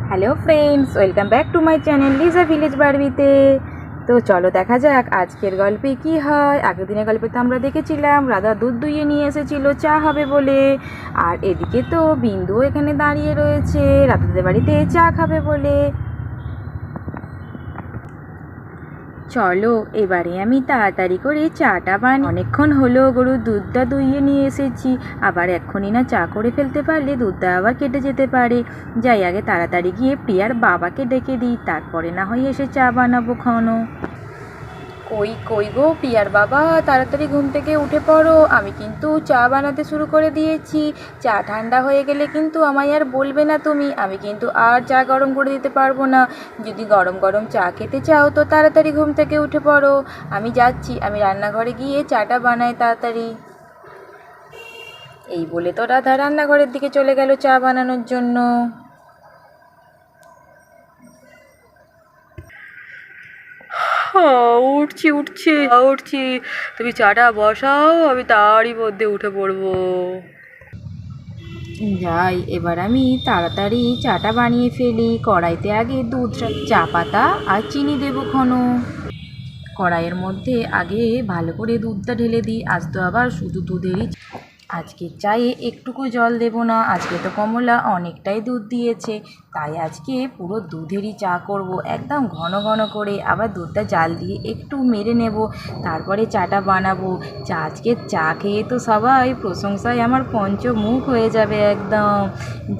Hello friends, welcome back to my channel Liza village বারবিতে। তো চলো দেখা যাক আজকের গল্পে কি হয়। আগের দিনের গল্পে তো আমরা দেখেছিলাম রাধা দুধ দুইয়ে নিয়ে এসেছিল চা হবে বলে, আর এদিকে তো বিন্দু এখানে দাঁড়িয়ে রয়েছে রাধাদের বাড়িতে চা খাবে বলে। চলো এবারে আমি তাড়াতাড়ি করে চাটা বানিয়ে, অনেকক্ষণ হলো গরুর দুধটা দুইয়ে নিয়ে এসেছি, আবার এক্ষুনি না চা করে ফেলতে পারলে দুধটা আবার কেটে যেতে পারে। যাই আগে তাড়াতাড়ি গিয়ে প্রিয়ার বাবাকে ডেকে দিই, তারপরে না হয় এসে চা বানাবো ক্ষণ। কই কই গো প্রিয়ার বাবা, তাড়াতাড়ি ঘুম থেকে উঠে পড়ো, আমি কিন্তু চা বানাতে শুরু করে দিয়েছি। চা ঠান্ডা হয়ে গেলে কিন্তু আমায় আর বলবে না তুমি, আমি কিন্তু আর চা গরম করে দিতে পারবো না। যদি গরম গরম চা খেতে চাও তো তাড়াতাড়ি ঘুম থেকে উঠে পড়ো, আমি যাচ্ছি, আমি রান্নাঘরে গিয়ে চাটা বানাই তাড়াতাড়ি। এই বলে তো রাধা রান্নাঘরের দিকে চলে গেল চা বানানোর জন্য। উঠছি উঠছি উঠছি, তুমি চাটা বসাও, আমি তারই মধ্যে উঠে পড়বো। যাই এবার আমি তাড়াতাড়ি চাটা বানিয়ে ফেলি। কড়াইতে আগে দুধ, চা পাতা আর চিনি দেবো ক্ষণ। কড়াইয়ের মধ্যে আগে ভালো করে দুধটা ঢেলে দিই, আজ তো আবার শুধু দুধেরই। আজকে চায়ে একটুকু জল দেব না, আজকে তো কমলা অনেকটাই দুধ দিয়েছে, তাই আজকে পুরো দুধেরই চা করব, একদম ঘন ঘন করে। আবার দুধটা জাল দিয়ে একটু মেরে নেব, তারপরে চাটা বানাবো। আজকে চা খেয়ে তো সবাই প্রশংসায় আমার পঞ্চমুখ হয়ে যাবে একদম।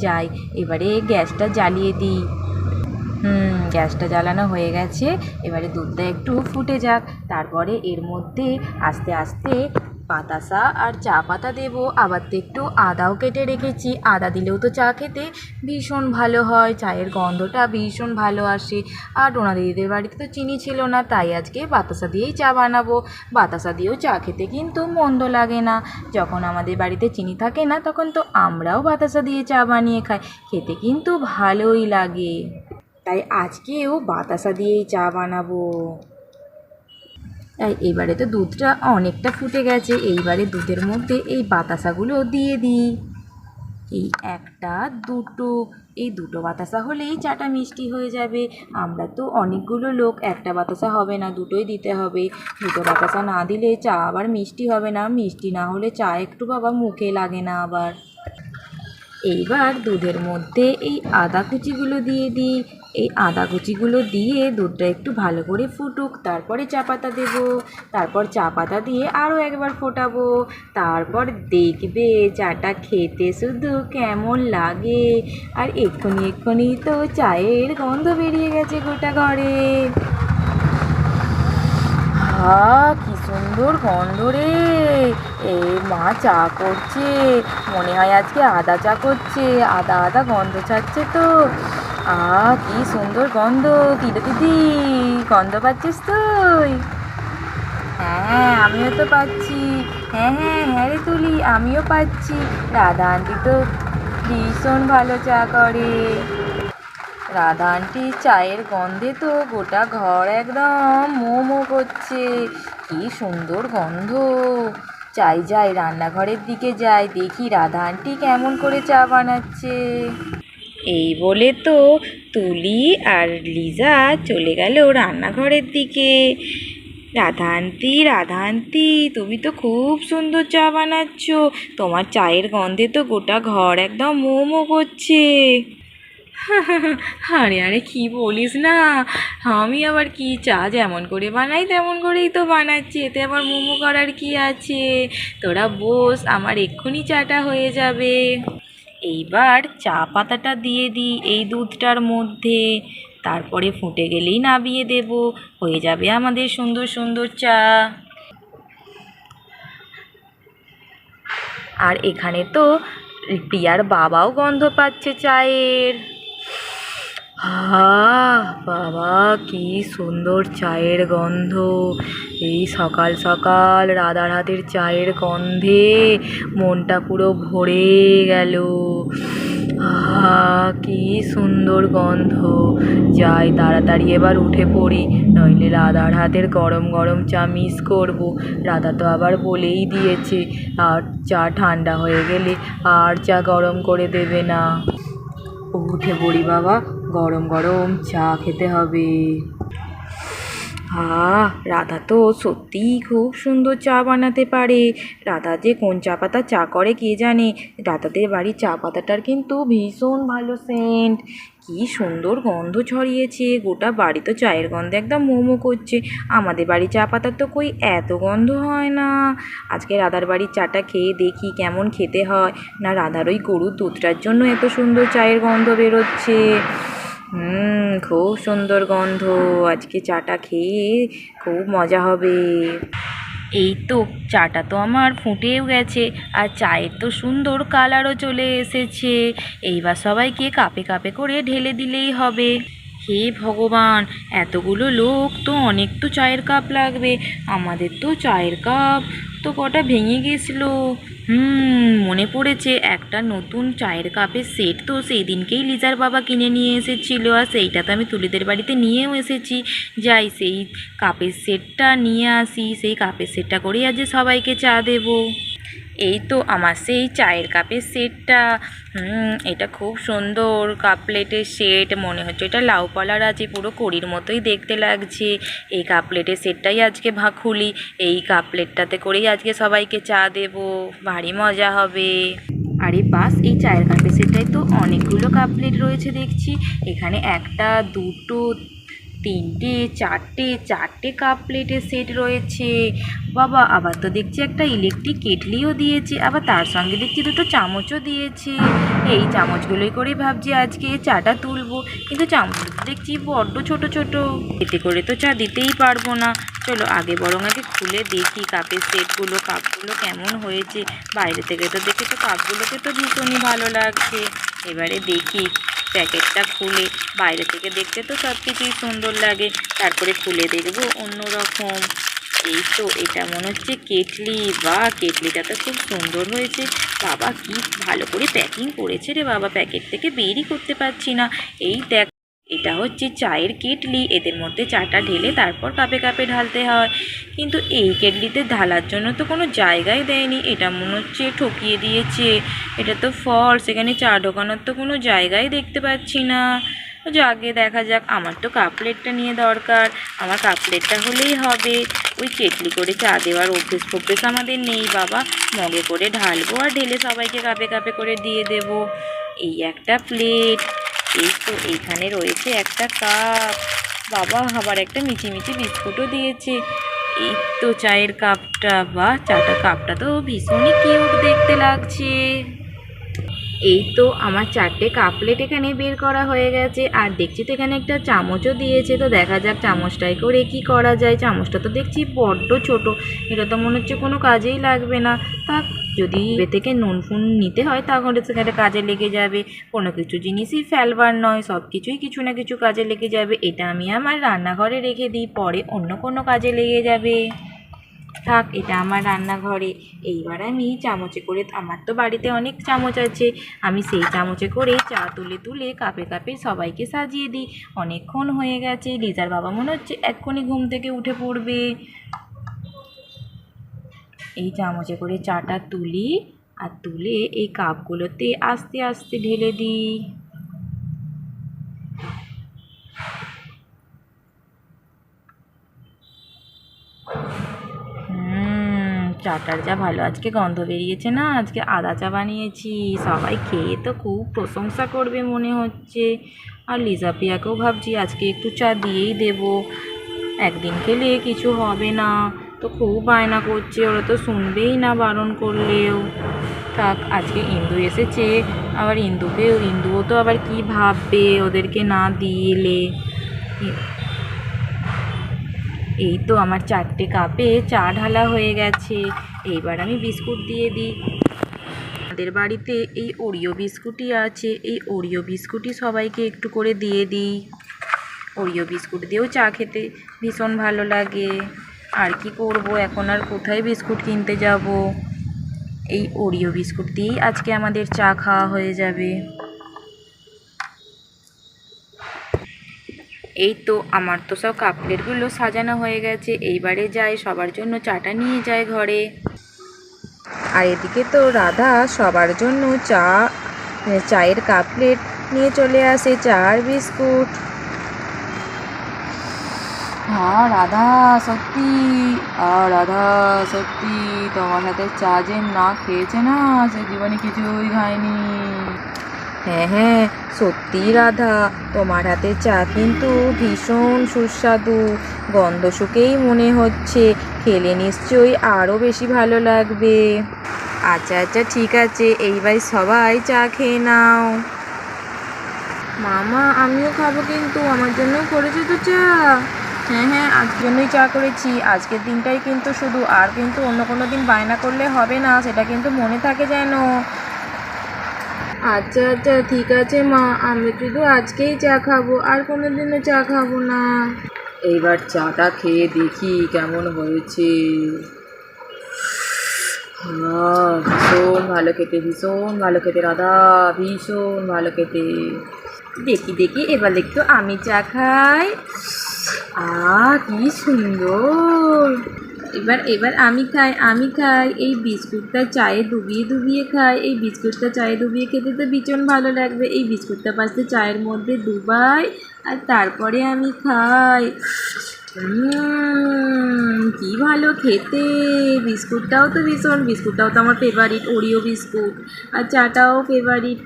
যাই এবারে গ্যাসটা জ্বালিয়ে দিই। গ্যাসটা জ্বালানো হয়ে গেছে, এবারে দুধটা একটু ফুটে যাক, তারপরে এর মধ্যে আস্তে আস্তে বাতাসা আর চা পাতা দেবো। আবার তো একটু আদাও কেটে রেখেছি, আদা দিলেও তো চা খেতে ভীষণ ভালো হয়, চায়ের গন্ধটা ভীষণ ভালো আসে। আর টোনা দিদিদের বাড়িতে তো চিনি ছিল না, তাই আজকে বাতাসা দিয়েই চা বানাবো। বাতাসা দিয়েও চা খেতে কিন্তু মন্দ লাগে না। যখন আমাদের বাড়িতে চিনি থাকে না তখন তো আমরাও বাতাসা দিয়ে চা বানিয়ে খাই, খেতে কিন্তু ভালোই লাগে। তাই আজকেও বাতাসা দিয়েই চা বানাবো। তাই এবারে তো দুধটা অনেকটা ফুটে গেছে, এইবারে দুধের মধ্যে এই বাতাসাগুলো দিয়ে দিই। এই একটা দুটো, এই দুটো বাতাসা হলেই চাটা মিষ্টি হয়ে যাবে। আমরা তো অনেকগুলো লোক, একটা বাতাসা হবে না, দুটোই দিতে হবে। দুটো বাতাসা না দিলে চা আবার মিষ্টি হবে না, মিষ্টি না হলে চা একটু বাবা মুখে লাগে না আবার। এইবার দুধের মধ্যে এই আদা কুচিগুলো দিয়ে দিই। এই আদা কুচিগুলো দিয়ে দুধটা একটু ভালো করে ফুটুক, তারপরে চা পাতা দেবো। তারপর চা পাতা দিয়ে আরও একবার ফোটাবো, তারপর দেখবে চাটা খেতে শুধু কেমন লাগে। আর এক্ষুনি তো চায়ের গন্ধ বেরিয়ে গেছে গোটা ঘরে। কি সুন্দর গন্ধ রে! এই মা চা করছে, মনে হয় আজকে আদা চা করছে, আদা আদা গন্ধ ছাড়ছে তো। কি সুন্দর গন্ধ! কিলো দিদি, গন্ধ পাচ্ছিস তুই? হ্যাঁ আমিও তো পাচ্ছি। হ্যাঁ হ্যাঁ হ্যাঁ রে তুলি, আমিও পাচ্ছি। রাধা আন্টি তো ভীষণ ভালো চা করে। রাধা আন্টির চায়ের গন্ধে তো গোটা ঘর একদম মো করছে, কি সুন্দর গন্ধ। যাই রান্নাঘরের দিকে যাই, দেখি রাধা আন্টি কেমন করে চা বানাচ্ছে। এই বলে তো তুলি আর লিজা চলে গেল রান্নাঘরের দিকে। রাধা আন্টি তুমি তো খুব সুন্দর চা বানাচ্ছ, তোমার চায়ের গন্ধে তো গোটা ঘর একদম মো করছে। আরে কি বলিস না, আমি আবার কি, চা যেমন করে বানাই তেমন করেই তো বানাচ্ছি, এতে আবার মোমো করার কি আছে। তোরা বস, আমার এক্ষুনি চাটা হয়ে যাবে। এইবার চা পাতাটা দিয়ে দিই এই দুধটার মধ্যে, তারপরে ফুটে গেলেই নামিয়ে দেব, হয়ে যাবে আমাদের সুন্দর সুন্দর চা। আর এখানে তো প্রিয়ার বাবাও গন্ধ পাচ্ছে চায়ের। বাবা কি সুন্দর চায়ের গন্ধ! এই সকাল সকাল রাধার হাতের চায়ের গন্ধে মনটা পুরো ভরে গেল। কি সুন্দর গন্ধ! যাই তাড়াতাড়ি এবার উঠে পড়ি, নইলে রাধার হাতের গরম গরম চা মিস করব। রাধা তো আবার বলেই দিয়েছে আর চা ঠান্ডা হয়ে গেলে আর চা গরম করে দেবে না। উঠে পড়ি বাবা, গরম গরম চা খেতে হবে। রাধা তো সত্যিই খুব সুন্দর চা বানাতে পারে। রাধা যে কোন চা পাতা চা করে কে জানে। রাধাদের বাড়ির চা পাতাটার কিন্তু ভীষণ ভালো সেন্ট, কি সুন্দর গন্ধ ছড়িয়েছে, গোটা বাড়ি তো চায়ের গন্ধে একদম মোমো করছে। আমাদের বাড়ির চা পাতার তো কই এত গন্ধ হয় না। আজকে রাধার বাড়ির চাটা খেয়ে দেখি কেমন খেতে হয়, না রাধার ওই গরুর দুধটার জন্য এত সুন্দর চায়ের গন্ধ বেরোচ্ছে। খুব সুন্দর গন্ধ, আজকে চাটা খেয়ে খুব মজা হবে। এই তো চাটা তো আমার ফুটেও গেছে, আর চায়ের তো সুন্দর কালারও চলে এসেছে। এইবার সবাইকে কাপে কাপে করে ঢেলে দিলেই হবে। হে ভগবান, এতগুলো লোক তো অনেক তো চায়ের কাপ লাগবে। আমাদের তো চায়ের কাপ তো কটা ভেঙে গেছিলো। মনে পড়েছে একটা নতুন চায়ের কাপের সেট তো সেই দিনকেই লিজার বাবা কিনে নিয়ে এসেছিল, আর সেইটা তো আমি তুলিদের বাড়িতে নিয়েও এসেছি। যাই সেই কাপের সেটটা নিয়ে আসি, সেই কাপের সেটটা করেই আজ সবাইকে চা দেবো। এই তো আমার সেই চায়ের কাপের সেটটা। এটা খুব সুন্দর কাপ প্লেটের সেট, মনে হচ্ছে এটা লাউ পালার আছে, পুরো কড়ির মতোই দেখতে লাগছে। এই কাপ প্লেটের সেটটাই আজকে খুলি, এই কাপ প্লেটটাতে করেই আজকে সবাইকে চা দেবো, ভারী মজা হবে। আরে বাস, এই চায়ের কাপের সেটটাই তো অনেকগুলো কাপ প্লেট রয়েছে দেখছি। এখানে একটা, দুটো, তিনটে, চারটে কাপ প্লেটের সেট রয়েছে। বাবা, আবার তো দেখছি একটা ইলেকট্রিক কেটলিও দিয়েছে, আবার তার সঙ্গে দেখছি দুটো চামচও দিয়েছে। এই চামচগুলোই করে ভাবছি আজকে চাটা তুলবো, কিন্তু চামচগুলো দেখছি বড্ড ছোট ছোট, এতে করে তো চা দিতেই পারবো না। চলো আগে খুলে দেখি কাপের সেটগুলো, কাপগুলো কেমন হয়েছে। বাইরে থেকে তো দেখি তো কাপগুলোকে তো ভীষণই ভালো লাগছে। এবারে দেখি প্যাকেটটা খুলে, বাইরে থেকে দেখতে তো সব কিছুই সুন্দর লাগে, তারপরে খুলে দেখবো অন্যরকম। এই তো এটা মনে হচ্ছে কেটলি, বা কেটলিটা তো খুব সুন্দর হয়েছে। বাবা কি ভালো করে প্যাকিং করেছে রে বাবা, প্যাকেট থেকে বেরই করতে পারছি না। এই দেখ, এটা হচ্ছে চায়ের কেটলি, এদের মধ্যে চাটা ঢেলে তারপর কাপে কাপে ঢালতে হয়। কিন্তু এই কেটলিতে ঢালার জন্য তো কোনো জায়গায় দেয়নি, এটা মনে হচ্ছে ঠকিয়ে দিয়েছে। এটা তো ফলস, এখানে চা ঢোকানোর তো কোনো জায়গায় দেখতে পাচ্ছি না। আগে দেখা যাক, আমার তো কাপ প্লেটটা নিয়ে দরকার, আমার কাপ প্লেটটা হলেই হবে। ওই কেটলি করে চা দেওয়ার অভ্যেস আমাদের নেই বাবা, মগে করে ঢালবো আর ঢেলে সবাইকে কাপে কাপে করে দিয়ে দেব। এই একটা প্লেট, এই তো এইখানে রয়েছে একটা কাপ, বাবা আবার একটা মিচি বিস্কুটও দিয়েছে। এই তো চায়ের কাপটা, বা চাটা কাপটা তো ভীষণই কিউট দেখতে লাগছে। এই তো আমার চারটে কাপ প্লেট এখানে বের করা হয়ে গেছে, আর দেখছি তো এখানে একটা চামচও দিয়েছে। তো দেখা যাক চামচটাই করে কি করা যায়। চামচটা তো দেখছি বড্ড ছোট, এটা তো মনে হচ্ছে কোনো কাজেই লাগবে না। থাক, যদি এ থেকে নুন ফুন নিতে হয় তাহলে সেখানে কাজে লেগে যাবে। কোনো কিছু জিনিসই ফেলবার নয়, সব কিছুই কিছু না কিছু কাজে লেগে যাবে। এটা আমি আমার রান্নাঘরে রেখে দিই, পরে অন্য কোনো কাজে লেগে যাবে। থাক, এটা আমার রান্নাঘরে। এইবার আমি চামচে করে, আমার তো বাড়িতে অনেক চামচ আছে, আমি সেই চামচে করে চা তুলে তুলে কাপে কাপে সবাইকে সাজিয়ে দিই। অনেকক্ষণ হয়ে গেছে, লিজার বাবা মনে হচ্ছে এক্ষুনি ঘুম থেকে উঠে পড়বে। এই চামচে করে চাটা তুলি, আর তুলে এই কাপগুলোতে আস্তে আস্তে ঢেলে দিই। চাটার যা ভালো আজকে গন্ধ বেরিয়েছে না, আজকে আদা চা বানিয়েছি, সবাই খেয়ে তো খুব প্রশংসা করবে মনে হচ্ছে। আর লিজা পিয়াকেও ভাবছি আজকে একটু চা দিয়েই দেব, একদিন খেলে কিছু হবে না। তো খুব বায়না করছে, ওরা তো শুনবেই না বারণ করলেও। থাক, আজকে ইন্দু এসেছে, আবার ইন্দুও তো আবার কি ভাববে ওদেরকে না দিলে। এই তো আমার চারটে কাপে চা ঢালা হয়ে গেছে, এইবার আমি বিস্কুট দিয়ে দিই। আমাদের বাড়িতে এই ওরিও বিস্কুটই আছে, এই ওরিও বিস্কুটই সবাইকে একটু করে দিয়ে দিই। ওরিও বিস্কুট দিয়েও চা খেতে ভীষণ ভালো লাগে। আর কি করব, এখন আর কোথায় বিস্কুট কিনতে যাব। এই ওরিও বিস্কুট দিয়েই আজকে আমাদের চা খাওয়া হয়ে যাবে। এই তো আমার তো সব কাপ প্লেটগুলো সাজানো হয়ে গেছে, এইবারে যাই সবার জন্য চাটা নিয়ে যায় ঘরে। আর এদিকে তো রাধা সবার জন্য চায়ের কাপ প্লেট নিয়ে চলে আসে চা আর বিস্কুট। রাধা সত্যি, রাধা সত্যি তোমার হাতে চা যে না খেয়েছে না, সে জীবনে কিছুই খায়নি। হ্যাঁ হ্যাঁ সত্যি রাধা, তোমার হাতে চা কিন্তু ভীষণ সুস্বাদু, গন্ধ শুকেই মনে হচ্ছে খেলে নিশ্চয়ই আরও বেশি ভালো লাগবে। আচ্ছা আচ্ছা ঠিক আছে, এইবার সবাই চা খেয়ে নাও। মামা আমিও খাবো, কিন্তু আমার জন্যও করেছো তো চা? হ্যাঁ হ্যাঁ আজকের জন্যই চা করেছি, আজকের দিনটাই কিন্তু শুধু, আর কিন্তু অন্য কোনো দিন বায়না করলে হবে না, সেটা কিন্তু মনে থাকে যেন। আচ্ছা আচ্ছা ঠিক আছে মা, আমি শুধু আজকেই চা খাবো, আর কোনো দিনও চা খাবো না। এইবার চাটা খেয়ে দেখি কেমন হয়েছে। ভীষণ ভালো খেতে, ভীষণ ভালো খেতে রাধা, ভীষণ ভালো খেতে। দেখি দেখি এবার একটু আমি চা খাই। কি সুন্দর। এবার এবার আমি খাই, আমি খাই, এই বিস্কুটটা চায়ে ডুবিয়ে ডুবিয়ে খাই, এই বিস্কুটটা চায়ে ডুবিয়ে খেতে তো ভীষণ ভালো লাগবে। এই বিস্কুটটা পাশে চায়ের মধ্যে ডুবাই আর তারপরে আমি খাই। কি ভালো খেতে। বিস্কুটটাও তো ভীষণ, বিস্কুটটাও তো আমার ফেভারিট, ওরিও বিস্কুট, আর চাটাও ফেভারিট।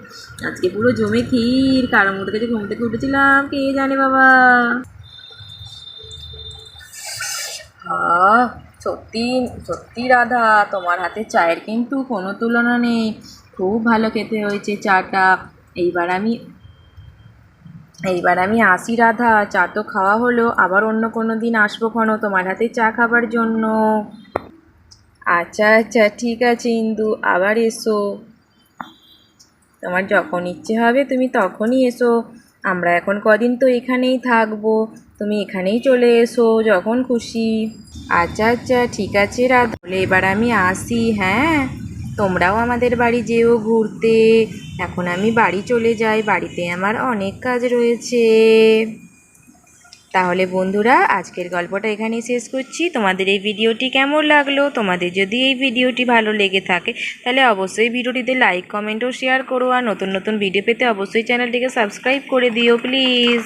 আজকে পুরো জমে ক্ষীর। কারোর মধ্যে কাছে ঘুম থেকে উঠেছিলাম কে জানে বাবা। সত্যি সত্যি রাধা, তোমার হাতে চায়ের কিন্তু কোনো তুলনা নেই, খুব ভালো খেতে হয়েছে চাটা। এইবার আমি এইবার আমি আসি রাধা, চা তো খাওয়া হলো, আবার অন্য কোনো দিন আসবো ক্ষণ তোমার হাতে চা খাবার জন্য। আচ্ছা আচ্ছা ঠিক আছে ইন্দু, আবার এসো, তোমার যখন ইচ্ছে হবে তুমি তখনই এসো। আমরা এখন কদিন তো এখানেই থাকবো, তুমি এখানেই চলে এসো যখন খুশি। আচ্ছা আচ্ছা ঠিক আছে রাধা, তাহলে এবার আমি আসি। হ্যাঁ তোমরাও আমাদের বাড়ি যেও ঘুরতে। এখন আমি বাড়ি চলে যাই, বাড়িতে আমার অনেক কাজ রয়েছে। তাহলে বন্ধুরা আজকের গল্পটা এখানেই শেষ করছি। তোমাদের এই ভিডিওটি কেমন লাগলো? তোমাদের যদি এই ভিডিওটি ভালো লেগে থাকে তাহলে অবশ্যই ভিডিওটিতে লাইক কমেন্ট ও শেয়ার করো, আর নতুন নতুন ভিডিও পেতে অবশ্যই চ্যানেলটিকে সাবস্ক্রাইব করে দিও প্লিজ।